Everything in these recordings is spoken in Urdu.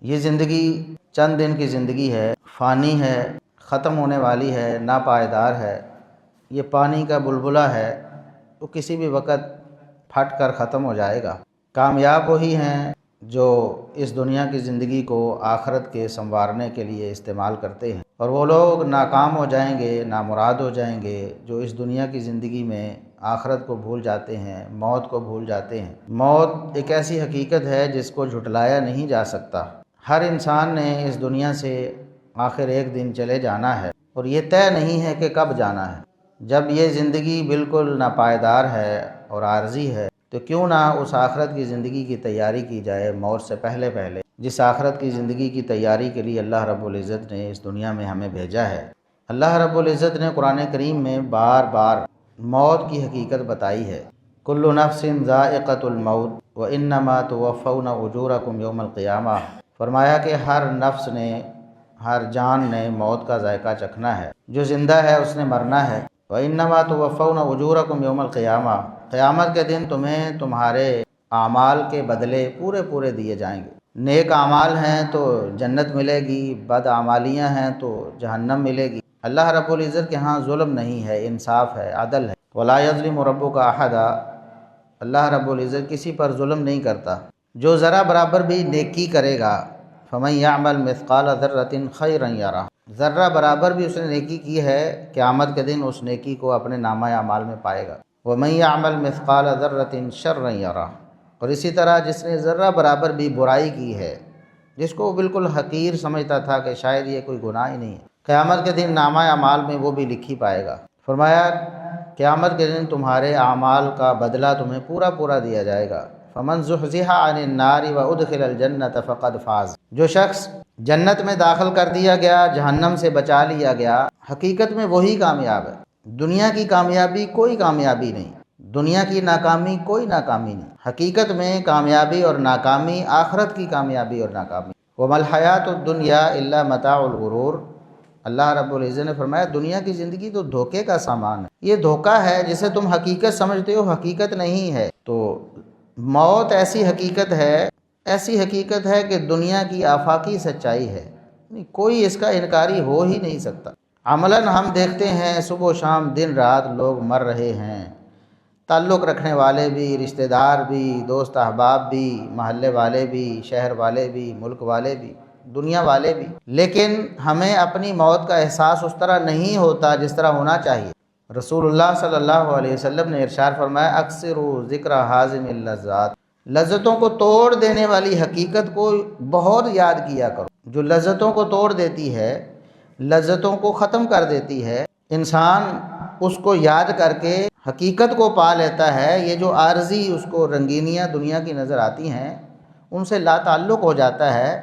یہ زندگی چند دن کی زندگی ہے، فانی ہے، ختم ہونے والی ہے، ناپائیدار ہے۔ یہ پانی کا بلبلہ ہے، وہ کسی بھی وقت پھٹ کر ختم ہو جائے گا۔ کامیاب وہی ہیں جو اس دنیا کی زندگی کو آخرت کے سنوارنے کے لیے استعمال کرتے ہیں، اور وہ لوگ ناکام ہو جائیں گے، نامراد ہو جائیں گے جو اس دنیا کی زندگی میں آخرت کو بھول جاتے ہیں، موت کو بھول جاتے ہیں۔ موت ایک ایسی حقیقت ہے جس کو جھٹلایا نہیں جا سکتا۔ ہر انسان نے اس دنیا سے آخر ایک دن چلے جانا ہے، اور یہ طے نہیں ہے کہ کب جانا ہے۔ جب یہ زندگی بالکل ناپائیدار ہے اور عارضی ہے تو کیوں نہ اس آخرت کی زندگی کی تیاری کی جائے موت سے پہلے جس آخرت کی زندگی کی تیاری کے لیے اللہ رب العزت نے اس دنیا میں ہمیں بھیجا ہے۔ اللہ رب العزت نے قرآن کریم میں بار بار موت کی حقیقت بتائی ہے۔ کل نفس ذائقۃ الموت وانما توفون اجورکم یوم القیامہ، فرمایا کہ ہر نفس نے، ہر جان نے موت کا ذائقہ چکھنا ہے۔ جو زندہ ہے اس نے مرنا ہے۔ وانما توفون اجورکم یوم القیامہ، قیامت کے دن تمہیں تمہارے اعمال کے بدلے پورے دیے جائیں گے۔ نیک اعمال ہیں تو جنت ملے گی، بد اعمالیاں ہیں تو جہنم ملے گی۔ اللہ رب العزت کے ہاں ظلم نہیں ہے، انصاف ہے، عدل ہے۔ ولا یظلم ربک احدا، اللہ رب العزت کسی پر ظلم نہیں کرتا۔ جو ذرا برابر بھی نیکی کرے گا، فمن یعمل مثقال ذرۃ خیرا یرہ، ذرہ برابر بھی اس نے نیکی کی ہے، قیامت کے دن اس نیکی کو اپنے نامہ اعمال میں پائے گا۔ ومن یعمل مثقال ذرۃ شرا یرہ، اور اسی طرح جس نے ذرہ برابر بھی برائی کی ہے، جس کو وہ بالکل حقیر سمجھتا تھا کہ شاید یہ کوئی گناہ ہی نہیں ہے، قیامت کے دن نامہ اعمال میں وہ بھی لکھی پائے گا۔ فرمایا قیامت کے دن تمہارے اعمال کا بدلہ تمہیں پورا دیا جائے گا۔ فمن زحزح عن النار وادخل الجنۃ فقد فاز، جو شخص جنت میں داخل کر دیا گیا، جہنم سے بچا لیا گیا، حقیقت میں وہی کامیاب ہے۔ دنیا کی کامیابی کوئی کامیابی نہیں، دنیا کی ناکامی کوئی ناکامی نہیں۔ حقیقت میں کامیابی اور ناکامی آخرت کی کامیابی اور ناکامی۔ وما الحیات الدنیا الا متاع الغرور، اللہ رب العزت نے فرمایا دنیا کی زندگی تو دھوکے کا سامان ہے، یہ دھوکہ ہے جسے تم حقیقت سمجھتے ہو، حقیقت نہیں ہے۔ تو موت ایسی حقیقت ہے کہ دنیا کی آفاقی سچائی ہے، کوئی اس کا انکاری ہو ہی نہیں سکتا۔ عملاً ہم دیکھتے ہیں صبح و شام دن رات لوگ مر رہے ہیں، تعلق رکھنے والے بھی، رشتہ دار بھی، دوست احباب بھی، محلے والے بھی، شہر والے بھی، ملک والے بھی، دنیا والے بھی، لیکن ہمیں اپنی موت کا احساس اس طرح نہیں ہوتا جس طرح ہونا چاہیے۔ رسول اللہ صلی اللہ علیہ وسلم نے ارشاد فرمایا اکثروا ذکر حازم اللذات، لذتوں کو توڑ دینے والی حقیقت کو بہت یاد کیا کرو، جو لذتوں کو توڑ دیتی ہے، لذتوں کو ختم کر دیتی ہے۔ انسان اس کو یاد کر کے حقیقت کو پا لیتا ہے۔ یہ جو عارضی اس کو رنگینیاں دنیا کی نظر آتی ہیں ان سے لا تعلق ہو جاتا ہے۔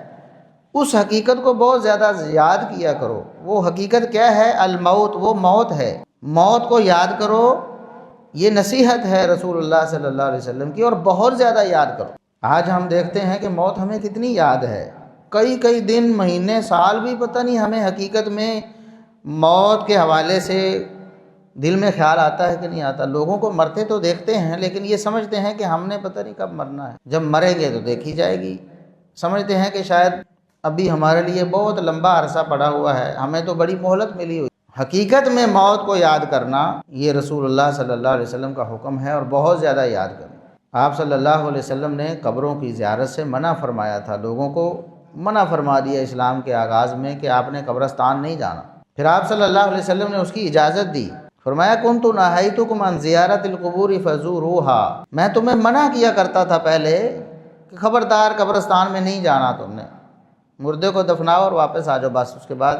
اس حقیقت کو بہت زیادہ یاد کیا کرو۔ وہ حقیقت کیا ہے؟ الموت، وہ موت ہے۔ موت کو یاد کرو، یہ نصیحت ہے رسول اللہ صلی اللہ علیہ وسلم کی، اور بہت زیادہ یاد کرو۔ آج ہم دیکھتے ہیں کہ موت ہمیں کتنی یاد ہے، کئی دن، مہینے، سال بھی پتہ نہیں ہمیں حقیقت میں موت کے حوالے سے دل میں خیال آتا ہے کہ نہیں آتا۔ لوگوں کو مرتے تو دیکھتے ہیں لیکن یہ سمجھتے ہیں کہ ہم نے پتہ نہیں کب مرنا ہے، جب مریں گے تو دیکھی جائے گی۔ سمجھتے ہیں کہ شاید ابھی ہمارے لیے بہت لمبا عرصہ پڑا ہوا ہے، ہمیں تو بڑی مہلت ملی ہوئی۔ حقیقت میں موت کو یاد کرنا یہ رسول اللہ صلی اللہ علیہ وسلم کا حکم ہے، اور بہت زیادہ یاد کرنا۔ آپ صلی اللہ علیہ وسلم نے قبروں کی زیارت سے منع فرمایا تھا، لوگوں کو منع فرما دیا اسلام کے آغاز میں کہ آپ نے قبرستان نہیں جانا۔ پھر آپ صلی اللہ علیہ وسلم نے اس کی اجازت دی، فرمایا کنت نہیتکم عن زیارت القبور فزوروہا، میں تمہیں منع کیا کرتا تھا پہلے کہ خبردار قبرستان میں نہیں جانا، تم نے مردے کو دفناؤ اور واپس آ جاؤ، بس اس کے بعد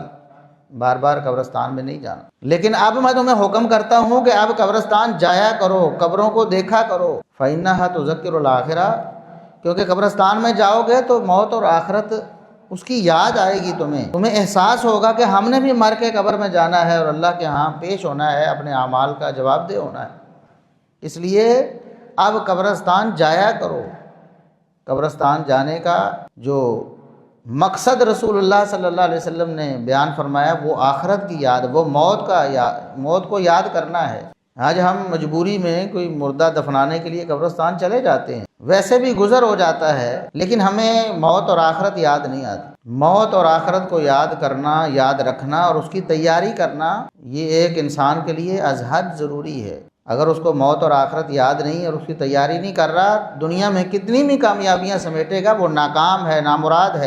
بار بار قبرستان میں نہیں جانا۔ لیکن اب میں تمہیں حکم کرتا ہوں کہ اب قبرستان جایا کرو، قبروں کو دیکھا کرو، فإنها تذکر الآخرہ، کیونکہ قبرستان میں جاؤ گے تو موت اور آخرت اس کی یاد آئے گی، تمہیں احساس ہوگا کہ ہم نے بھی مر کے قبر میں جانا ہے اور اللہ کے ہاں پیش ہونا ہے، اپنے اعمال کا جواب دہ ہونا ہے۔ اس لیے اب قبرستان جایا کرو۔ قبرستان جانے کا جو مقصد رسول اللہ صلی اللہ علیہ وسلم نے بیان فرمایا وہ آخرت کی یاد، وہ موت کو یاد کرنا ہے۔ آج ہم مجبوری میں کوئی مردہ دفنانے کے لیے قبرستان چلے جاتے ہیں، ویسے بھی گزر ہو جاتا ہے، لیکن ہمیں موت اور آخرت یاد نہیں آتی۔ موت اور آخرت کو یاد کرنا، یاد رکھنا اور اس کی تیاری کرنا، یہ ایک انسان کے لیے از حد ضروری ہے۔ اگر اس کو موت اور آخرت یاد نہیں اور اس کی تیاری نہیں کر رہا، دنیا میں کتنی بھی کامیابیاں سمیٹے گا، وہ ناکام ہے، نامراد ہے۔